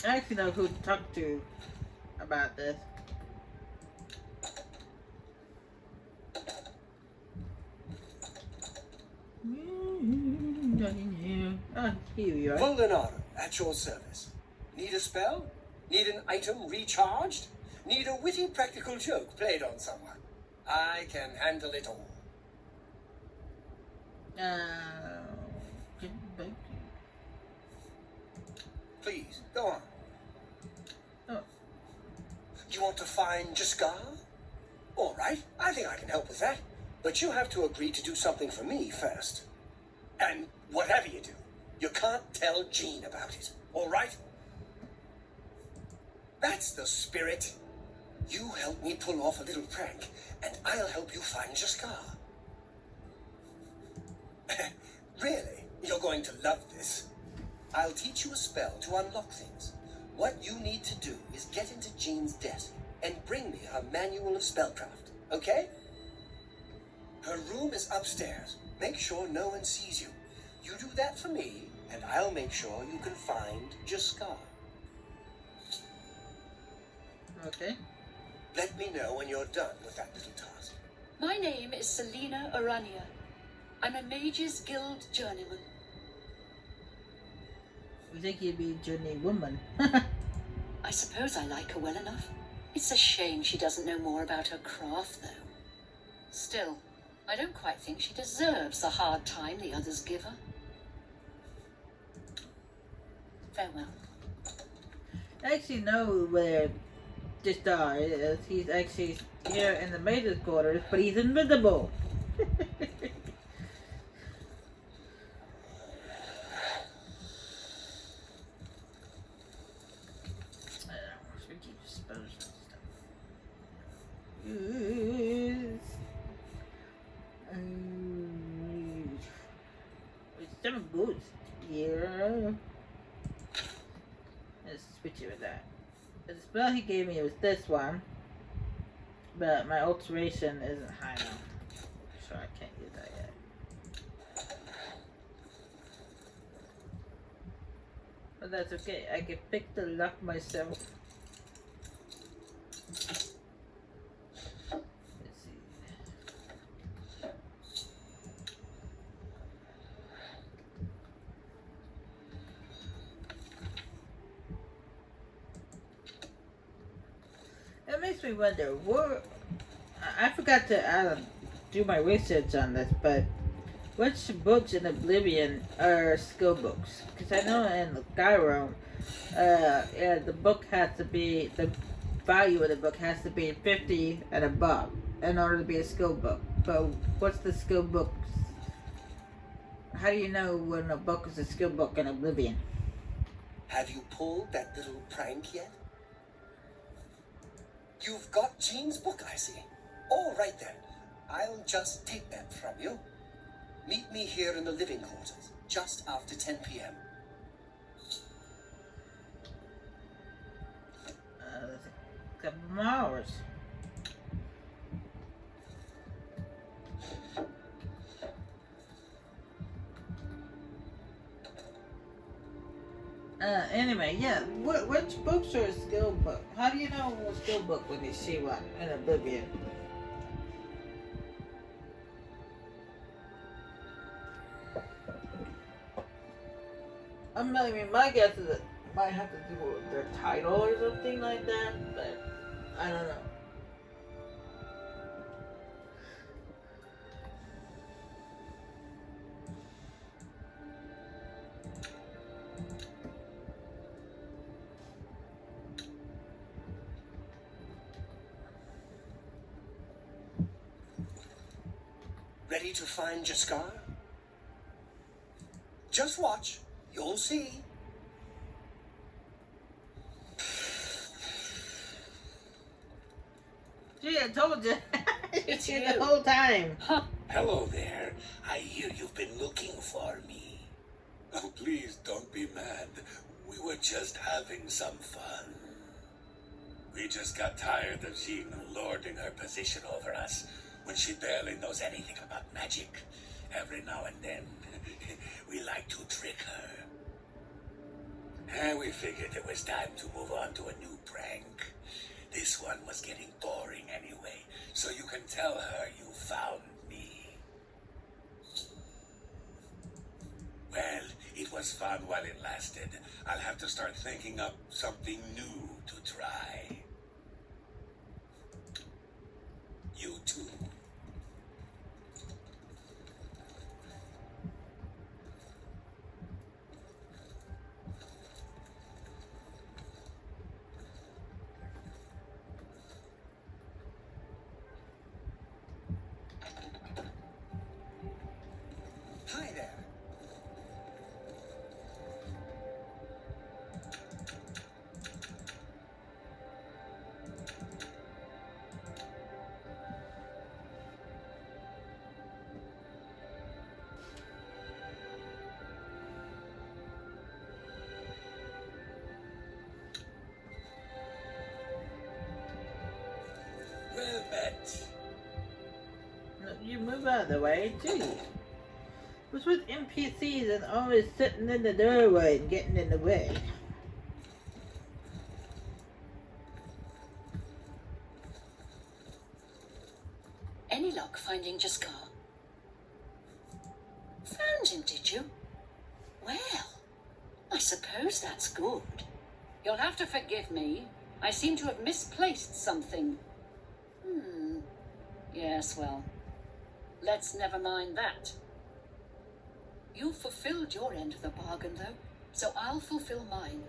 I actually know who to talk to about this. Oh, here you are. Volanaro, at your service. Need a spell? Need an item recharged? Need a witty practical joke played on someone? I can handle it all. Please, go on. Oh. You want to find Jaskar? All right, I think I can help with that. But you have to agree to do something for me first. And whatever you do, you can't tell Jean about it, all right? That's the spirit. You help me pull off a little prank, and I'll help you find Jaskar. Really, you're going to love this. I'll teach you a spell to unlock things. What you need to do is get into Jean's desk and bring me her manual of spellcraft, okay? Her room is upstairs. Make sure no one sees you. You do that for me, and I'll make sure you can find Jaskar. Okay. Let me know when you're done with that little task. My name is Selena Arania. I'm a Mages Guild journeyman. You think you'd be a journey woman? I suppose I like her well enough. It's a shame she doesn't know more about her craft, though. Still, I don't quite think she deserves the hard time the others give her. Farewell. I actually know where this star is. He's actually here in the mayor's quarters, but he's invisible. Some boots here. Let's switch it with that. The spell he gave me was this one, but my alteration isn't high enough, so I can't use that yet. But that's okay. I can pick the luck myself. It makes me wonder, I forgot to do my research on this, but which books in Oblivion are skill books? Because I know in Skyrim, yeah, the book has to be, the value of the book has to be 50 and above in order to be a skill book. But what's the skill books? How do you know when a book is a skill book in Oblivion? Have you pulled that little prank yet? You've got Jean's book, I see. All right then. I'll just take that from you. Meet me here in the living quarters, just after 10 p.m. A couple more hours. Anyway, yeah. Which books are a skill book? How do you know a skill book when you see one in Oblivion? I mean, my guess is it might have to do with their title or something like that, but I don't know. Ready to find Jaskar? Just watch. You'll see. Gee, I told you. It's you you. the whole time. Huh. Hello there. I hear you've been looking for me. Oh, please don't be mad. We were just having some fun. We just got tired of Jean lording her position over us when she barely knows anything about magic. Every now and then, we like to trick her. And we figured it was time to move on to a new prank. This one was getting boring anyway, so you can tell her you found me. Well, it was fun while it lasted. I'll have to start thinking up something new to try. You too. Hi there. Well met. You move out of the way, too. What's with NPCs and always sitting in the doorway and getting in the way? Any luck finding Jaskar? Found him, did you? Well, I suppose that's good. You'll have to forgive me. I seem to have misplaced something. Yes, well, let's never mind that. You've fulfilled your end of the bargain, though, so I'll fulfill mine.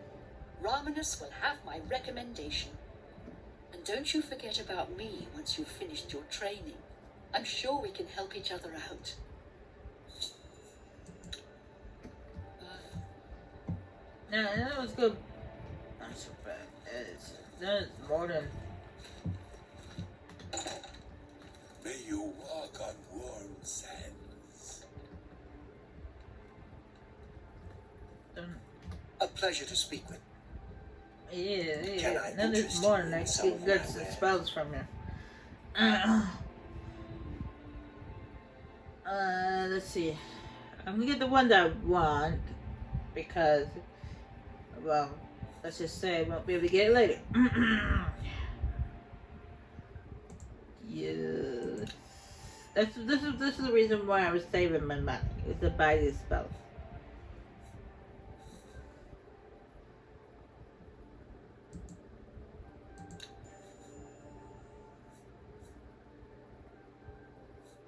Ramanus will have my recommendation. And don't you forget about me once you've finished your training. I'm sure we can help each other out. Now, I know it's good. Not so bad. It's more than. May you walk on warm sands. A pleasure to speak with. Yeah. Can I None is interest more you than in I some get of good my wares? spells from you. Let's see. I'm gonna get the one that I want because, well, let's just say I won't be able to get it later. Yes. This is the reason why I was saving my money. Is to buy these spells.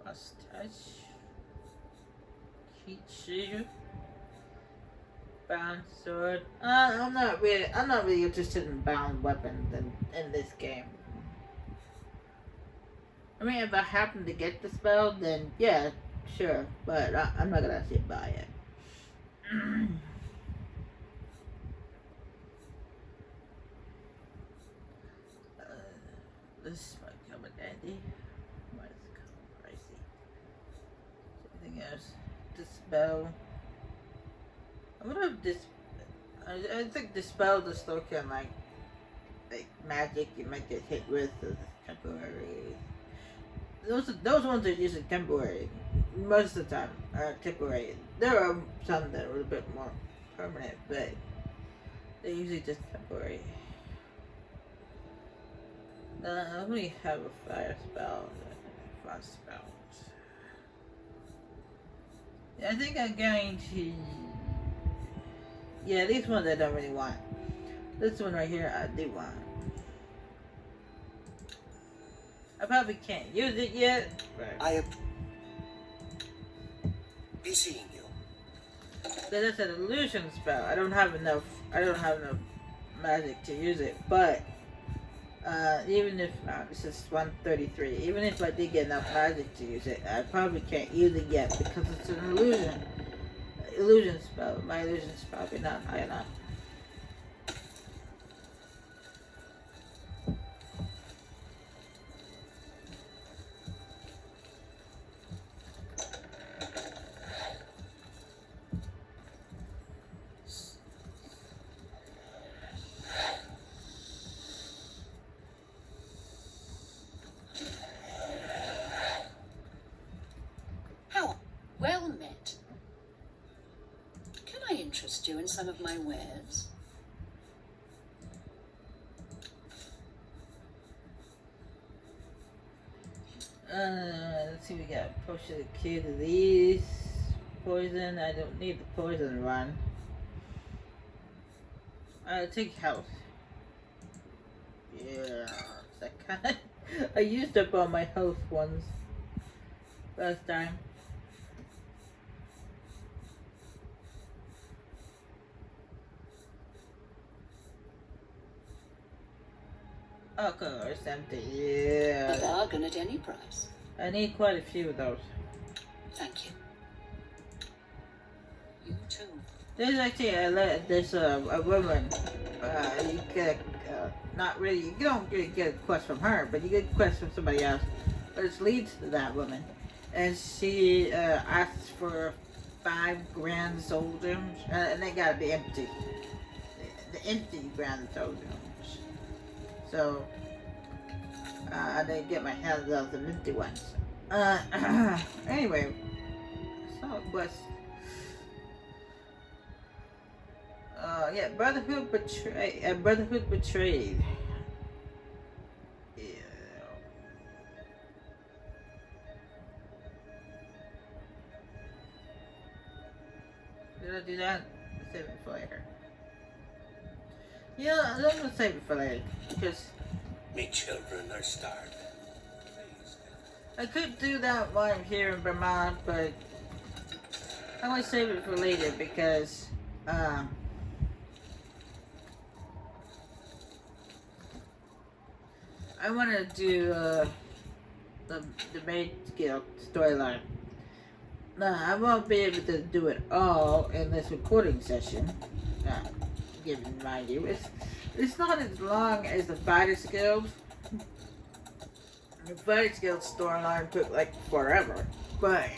Lost touch. Heat shield. Bound sword. I'm not really interested in bound weapons in this game. I mean, if I happen to get the spell, then yeah, sure. But I'm not gonna actually buy it. This might come in handy. Might come pricey. Anything else? Dispel. I wonder if this. I think dispel the slow can like magic you might get hit with is temporary. Those ones are usually temporary. Most of the time are temporary. There are some that are a bit more permanent, but they're usually just temporary. I only have a fire spell and frost spells. Yeah, I think I'm going to. Yeah, these ones I don't really want. This one right here I do want. I probably can't use it yet. I be seeing you. But that's an illusion spell. I don't have enough magic to use it. But even if this is 133, even if I did get enough magic to use it, I probably can't use it yet because it's an illusion spell. My illusion's probably not high enough. Well met. Can I interest you in some of my wares? Let's see, we got potion to cure disease, poison. I don't need the poison one. Take health. Yeah, that kind of. I used up all my health ones last time. Oh, of course, empty. Yeah. A bargain at any price. I need quite a few of those. Thank you. You too. There's actually there's a woman. You get not really. You don't really get a quest from her, but you get a quest from somebody else. But it leads to that woman, and she asks for 5 grand soul gems, and they gotta be empty. The empty grand soul gems. So I didn't get my hands on some empty ones. Anyway, so quest. Yeah, Brotherhood Betrayed. Brotherhood Betrayed. Yeah. Did I do that? Save it for later. Yeah, I'm gonna save it for later because Me children are starving. I could do that while I'm here in Vermont, but I'm gonna save it for later because I want to do the main skill storyline. Now, I won't be able to do it all in this recording session. Given mind you, it's not as long as the fighter skills. The fighter skills storyline took like forever, but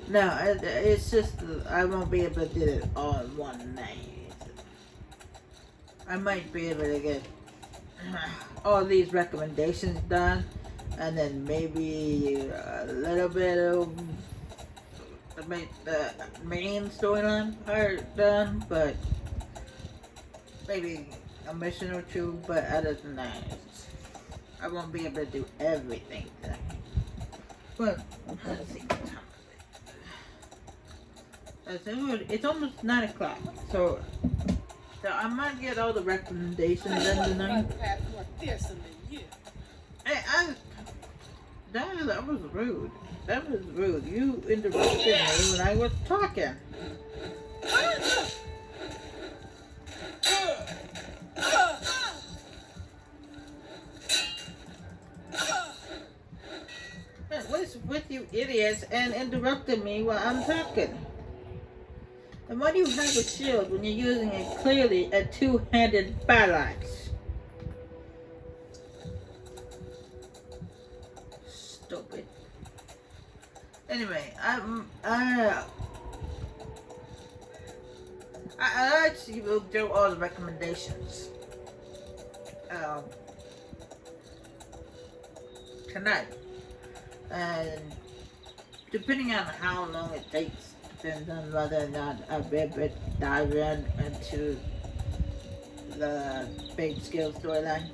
no, it's just I won't be able to do it all in one night. I might be able to get all these recommendations done, and then maybe a little bit of the main storyline part done, but maybe a mission or two. But other than that, I won't be able to do everything today. But let's see what time is it? It's almost 9 o'clock, so I might get all the recommendations done tonight. Hey, that was rude. That was rude. You interrupted me when I was talking. What's with you idiots and interrupting me while I'm talking? And why do you have a shield when you're using it clearly a two-handed battle axe? Stupid. Anyway, I actually will do all the recommendations tonight, and depending on how long it takes, depends on whether or not I'll be able to dive into the big skill storyline.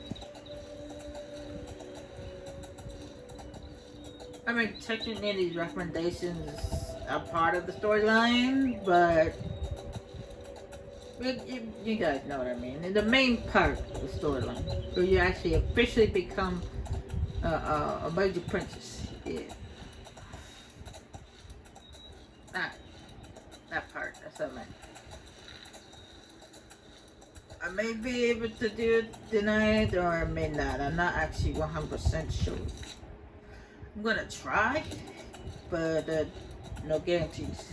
I mean, technically these recommendations are part of the storyline, but you guys know what I mean. And the main part of the storyline, where you actually officially become a major princess. Yeah. That part, that's what I meant. I may be able to do it tonight, or I may not. I'm not actually 100% sure. I'm gonna try, but no guarantees.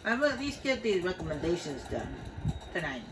I will at least get these recommendations done tonight.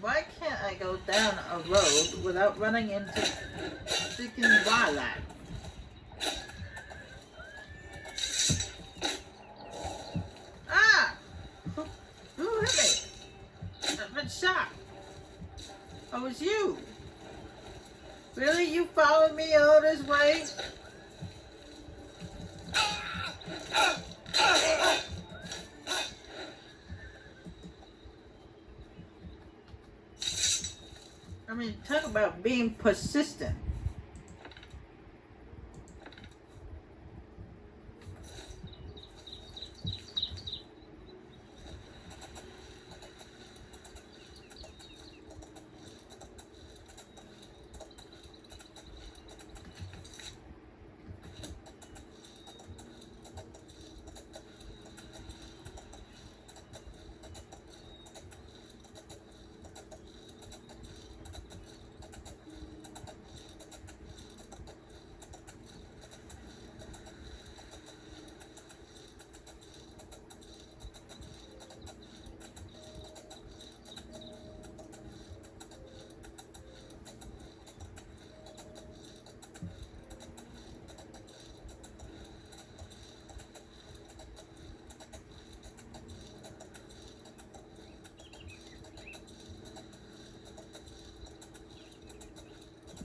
why can't I go down a road without running into freaking wildlife? Ah! Who hit me? I've been shot. Oh, it was you. Really? You followed me all this way? I mean, talk about being persistent.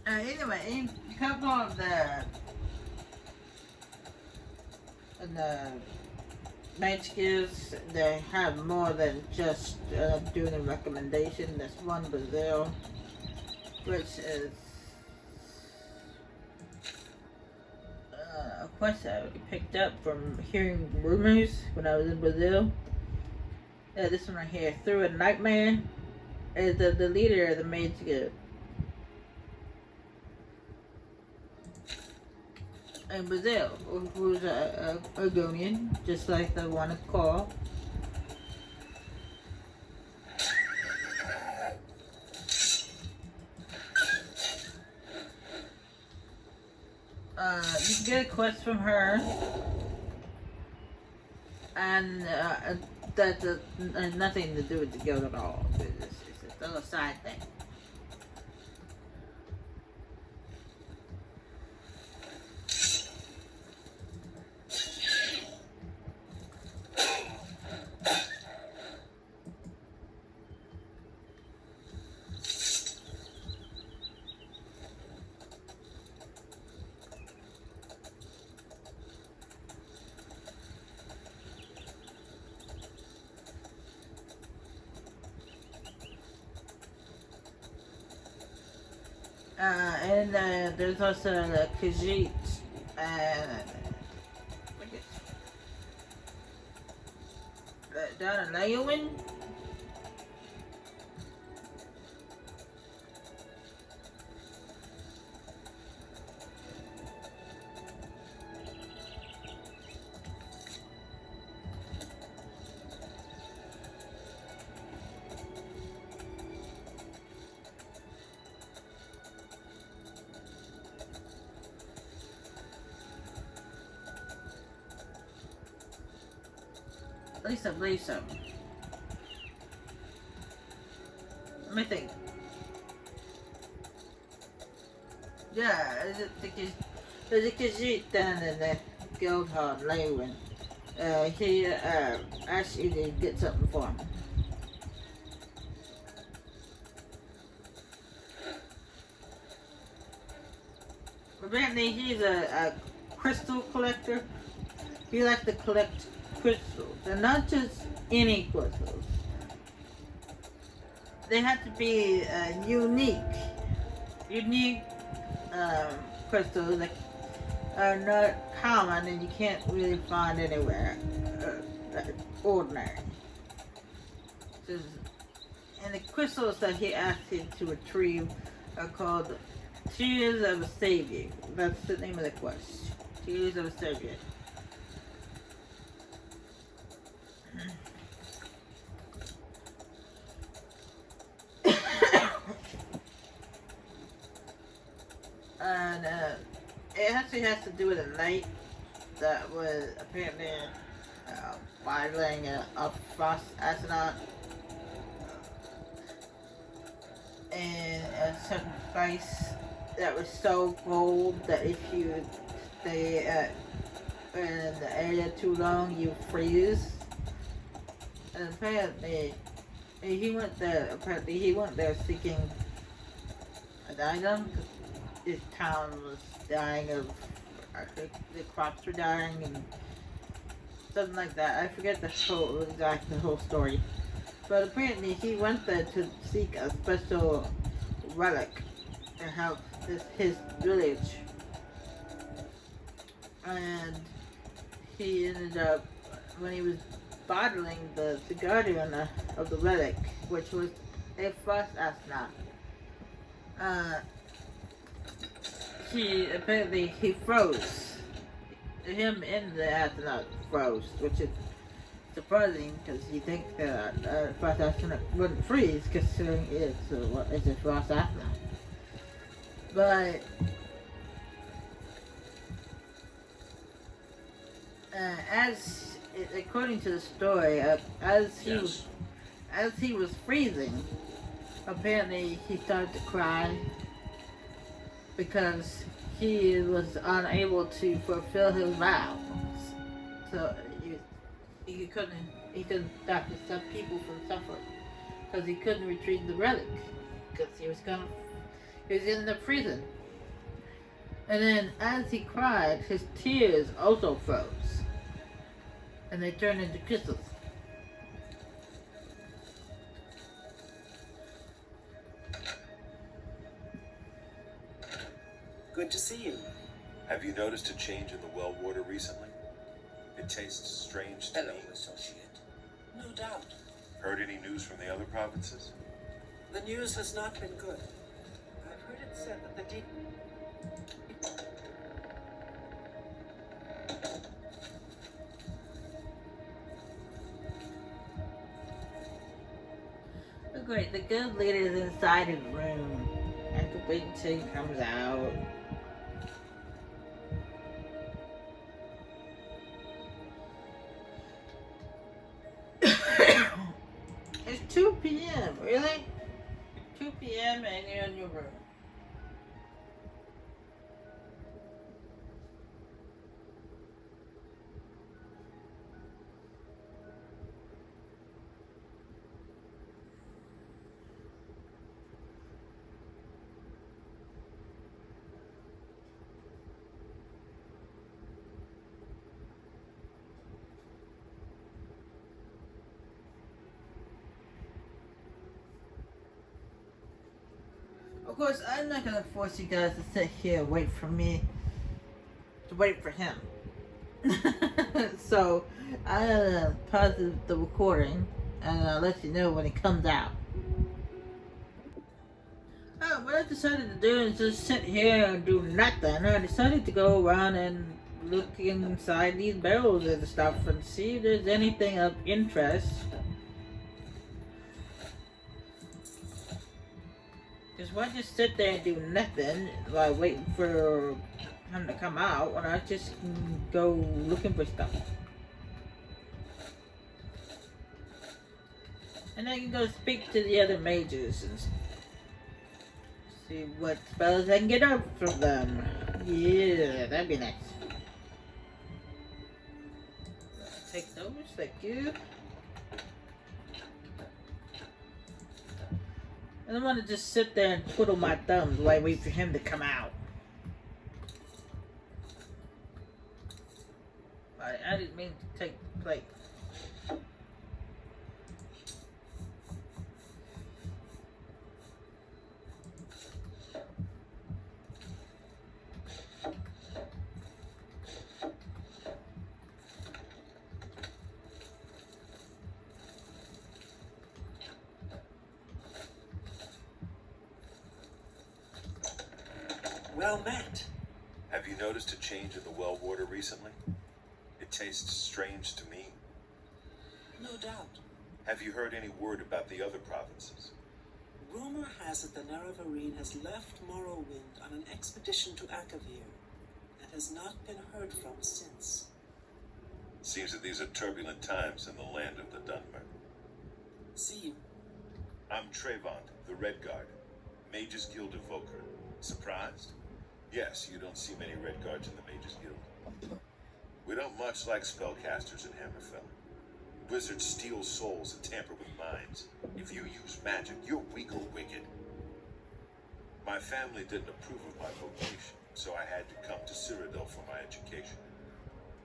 Anyway, a couple of the main skills, they have more than just doing a recommendation. There's one Brazil, which is a quest I already picked up from hearing rumors when I was in Brazil. This one right here, Through a Nightmare, is the leader of the main skill. In Brazil, who's a Argonian, just like the one of Call. You can get a quest from her, and that has nothing to do with the guild at all. It's a little side thing. And there's also the Khajiit and down in Leowin. At least I believe so. Let me think. Yeah, there's a Khajiit down in the guild hall in Leywin. He asked you to get something for him. Apparently he's a crystal collector. He likes to collect crystals, and not just any crystals. They have to be unique crystals that are not common and you can't really find anywhere. Ordinary. And the crystals that he asked you to retrieve are called Tears of a Savior. That's the name of the quest. Tears of a Savior. And it actually has to do with a knight that was apparently battling a frost astronaut. and a certain spice that was so cold that if you stay in the area too long, you freeze. And apparently, he went there seeking an item because his town was dying of, I think the crops were dying and something like that. I forget the whole story. But apparently he went there to seek a special relic to help his village. And he ended up, when he was bottling the guardian of the relic, which was a frost astronaut, he froze. Him and the astronaut froze, which is surprising because you think that a frost astronaut wouldn't freeze considering it's a frost astronaut. But according to the story, as he was freezing, apparently he started to cry because he was unable to fulfill his vows. So he couldn't stop people from suffering because he couldn't retrieve the relic because he was in the prison. And then as he cried, his tears also froze. And they turned into crystals. Good to see you. Have you noticed a change in the well water recently? It tastes strange to Hello, me. associate. No doubt. Heard any news from the other provinces? The news has not been good. I've heard it said that the Oh, great, the good leader is inside his room. I have to wait until he comes out. It's 2 p.m., really? 2 p.m. and you're in your room. Of course, I'm not gonna force you guys to sit here and wait for me to wait for him. So I'll pause the recording and I'll let you know when it comes out. Oh, what I decided to do is just sit here and do nothing. I decided to go around and look inside these barrels and stuff and see if there's anything of interest. Because why just sit there and do nothing while waiting for him to come out when I just go looking for stuff? And I can go speak to the other mages and see what spells I can get out from them. Yeah, that'd be nice. Take those, thank you. I don't want to just sit there and twiddle my thumbs while I wait for him to come out. I didn't mean to take the plate. well met. Have you noticed a change in the well water recently? It tastes strange to me. No doubt. Have you heard any word about the other provinces? Rumor has it the Naravarine has left Morrowind on an expedition to Akavir and has not been heard from since. Seems that these are turbulent times in the land of the Dunmer. See you. I'm Trayvon, the Red Guard. Mages Guild evoker. Surprised? Yes, you don't see many Red Guards in the Mages Guild. We don't much like spellcasters in Hammerfell. Wizards steal souls and tamper with minds. If you use magic, you're weak or wicked. My family didn't approve of my vocation, so I had to come to Cyrodiil for my education.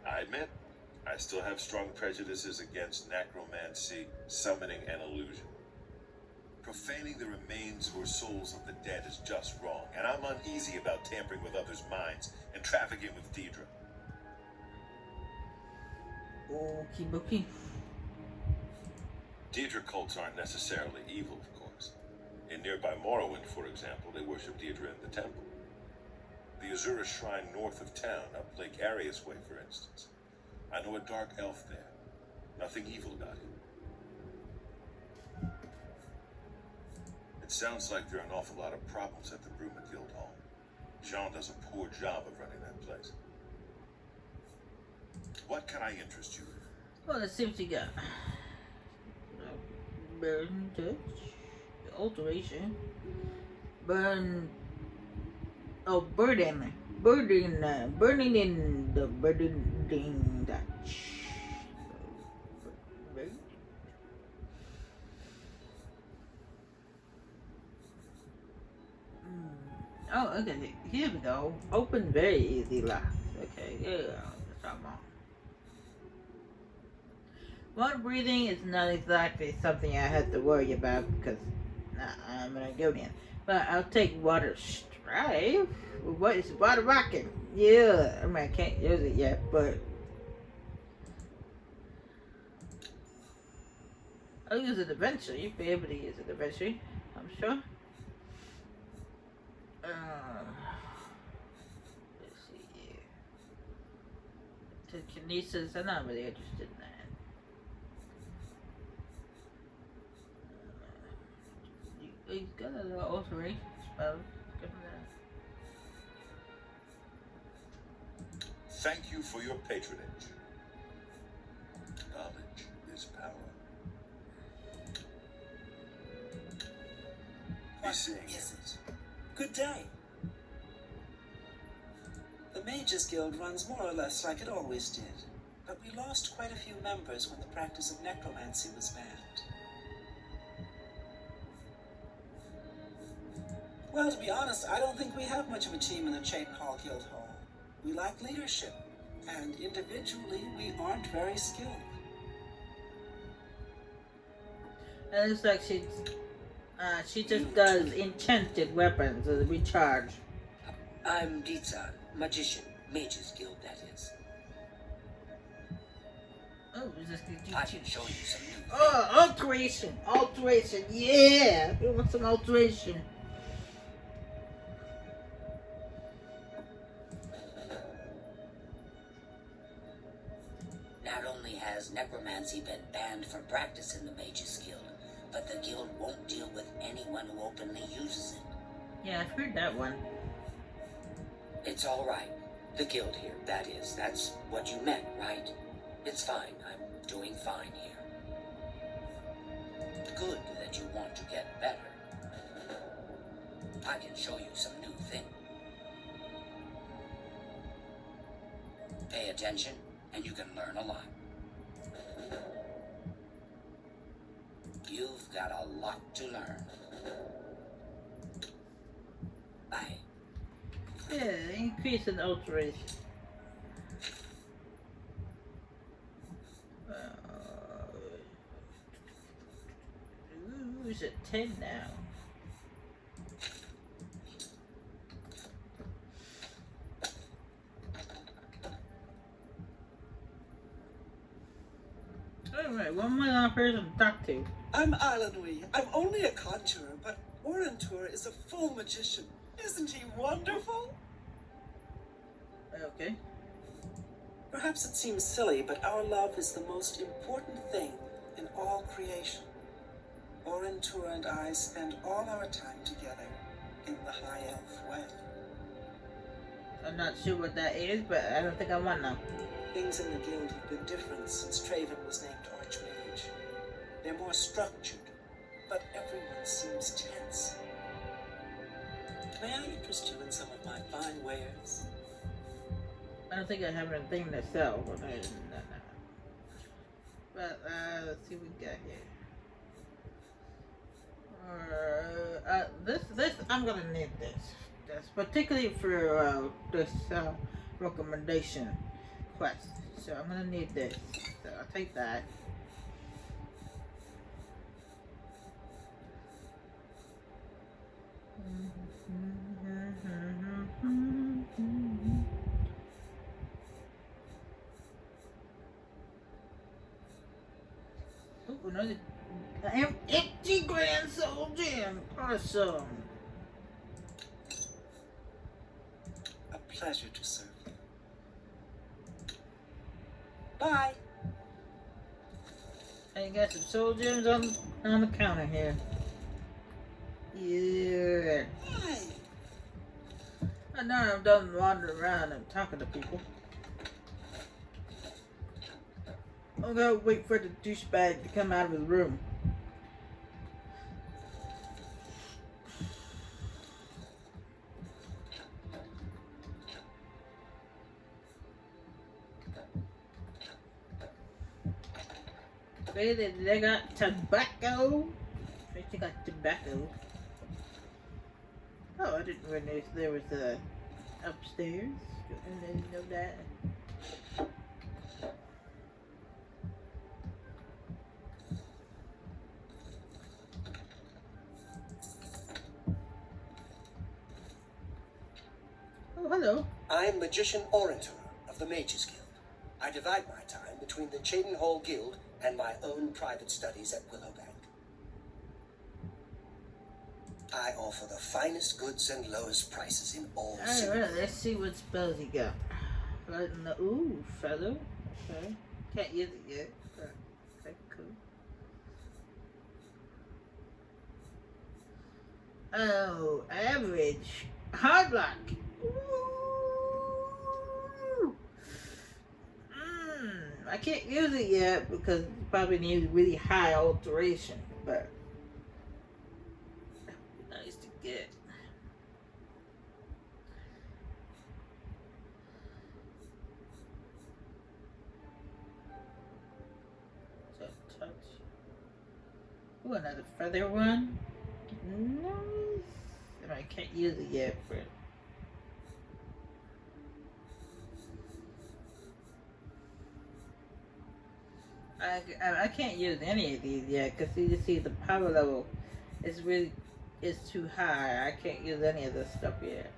I admit, I still have strong prejudices against necromancy, summoning, and illusion. Profaning the remains or souls of the dead is just wrong, and I'm uneasy about tampering with others' minds and trafficking with Deidre. Okie dokie. Deidre cults aren't necessarily evil, of course. In nearby Morrowind, for example, they worship Deidre in the temple. The Azura Shrine north of town, up Lake Arius Way, for instance. I know a dark elf there. Nothing evil about him. It sounds like there are an awful lot of problems at the Bruma Guild home. Jean does a poor job of running that place. What can I interest you in? Well, let's see what you got. Burn touch. Alteration. Burn. Oh, burden. Burning in the burning touch. Oh, okay. Here we go. Open very easy lock. Okay, yeah, that's what I'm on. Water breathing is not exactly something I have to worry about because I'm an Argonian. But I'll take water strive. What is water rocking? Yeah, I mean I can't use it yet, but I'll use it eventually. You'll be able to use it eventually, I'm sure. Let's see here. Telekinesis, I'm not really interested in that. He's got a little alteration spell. Give him that. Thank you for your patronage. Knowledge is power. What is it? Good day. The Mages Guild runs more or less like it always did, but we lost quite a few members when the practice of necromancy was banned. Well, to be honest, I don't think we have much of a team in the Chayton Hall Guild Hall. We lack leadership, and individually, we aren't very skilled. It looks like she just does enchanted weapons as a recharge. I'm Ditsa, magician, Mages Guild, that is. Oh, is this good? I can show you some new things. Oh, alteration, yeah! We want some alteration. Not only has necromancy been banned for practice in the Mages Guild, but the guild won't deal with anyone who openly uses it. Yeah, I've heard that one. It's all right. The guild here, that is. That's what you meant, right? It's fine. I'm doing fine here. Good that you want to get better. I can show you some new things. Pay attention, and you can learn a lot. You've got a lot to learn. Bye. Yeah, increase in alteration. Ooh, it's at 10 now. Alright, one more person to talk to. I'm Alanui. I'm only a conjurer, but Orentur is a full magician. Isn't he wonderful? Okay. Perhaps it seems silly, but our love is the most important thing in all creation. Orentur and I spend all our time together in the High Elf way. I'm not sure what that is, but I don't think I want to. Things in the guild have been different since Traven was named Archmage. They're more structured, but everyone seems tense. May I interest you in some of my fine wares? I don't think I have anything to sell, but But let's see what we got here. This I'm gonna need this. That's particularly for this recommendation quest. So I'm gonna need this. So I'll take that. Ooh, another empty Grand Soul Gem. Awesome. A pleasure to serve you. Bye. And you got some soul gems on the counter here. Yeah. Hi. And now I'm done wandering around and talking to people. I'm gonna wait for the douchebag to come out of his room. They got tobacco. They got tobacco. Oh, I didn't realize there was a upstairs. I didn't know that. Oh, hello. I'm Magician Orator of the Mages Guild. I divide my time between the Cheydinhall Guild and my own private studies at Willowbank. I offer the finest goods and lowest prices in all cities. Alright, let's see what spells you got. Right in the, ooh, fellow. Okay. Can't use it yet. Okay, cool. Oh, average. Hard lock. Ooh. I can't use it yet because it probably needs really high alteration, but nice to get. Just touch. Ooh, another feather one. Nice. I can't use it yet, but I can't use any of these yet because you see the power level is too high. I can't use any of this stuff yet.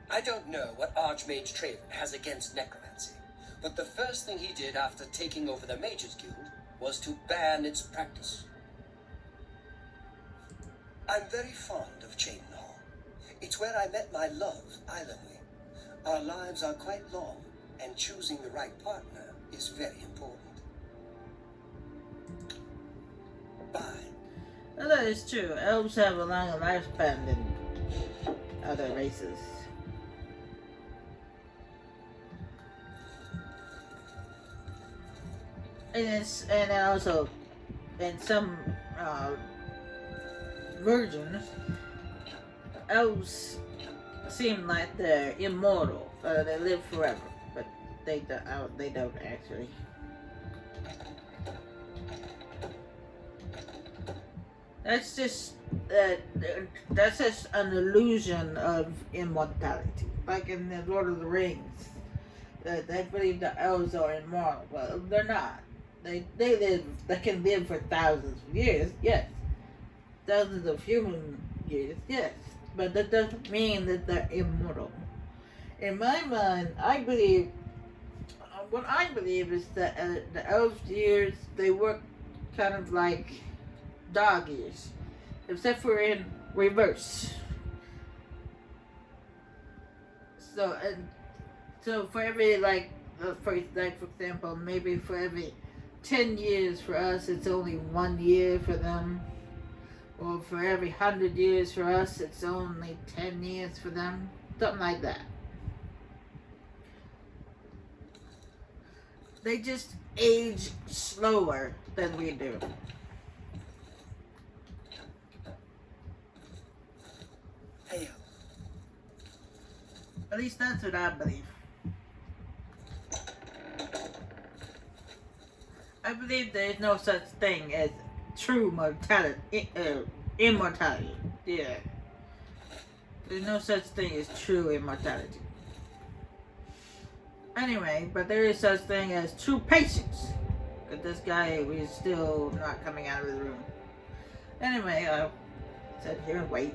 I don't know what Archmage Traven has against necromancy, but the first thing he did after taking over the Mages Guild was to ban its practice. I'm very fond of Cheydinhall. It's where I met my love, Islandly. Our lives are quite long, and choosing the right partner is very important. Bye. Well, that is true. Elves have a longer lifespan than other races. And also in some versions, elves seem like they're immortal. They live forever, but they don't actually. That's just an illusion of immortality, like in the Lord of the Rings. They believe the elves are immortal. Well, they're not. They can live for thousands of years, yes. Thousands of human years, yes. But that doesn't mean that they're immortal. In my mind, I believe, what I believe is that the elves' years, they work kind of like dog years, except for in reverse. So for every for example, maybe for every 10 years for us, it's only 1 year for them. Or for every 100 years for us, it's only 10 years for them. Something like that. They just age slower than we do. At least that's what I believe. I believe there is no such thing as true mortality, immortality. Yeah. There's no such thing as true immortality. Anyway, but there is such thing as true patience. But this guy is still not coming out of the room. Anyway, I'll sit here and wait.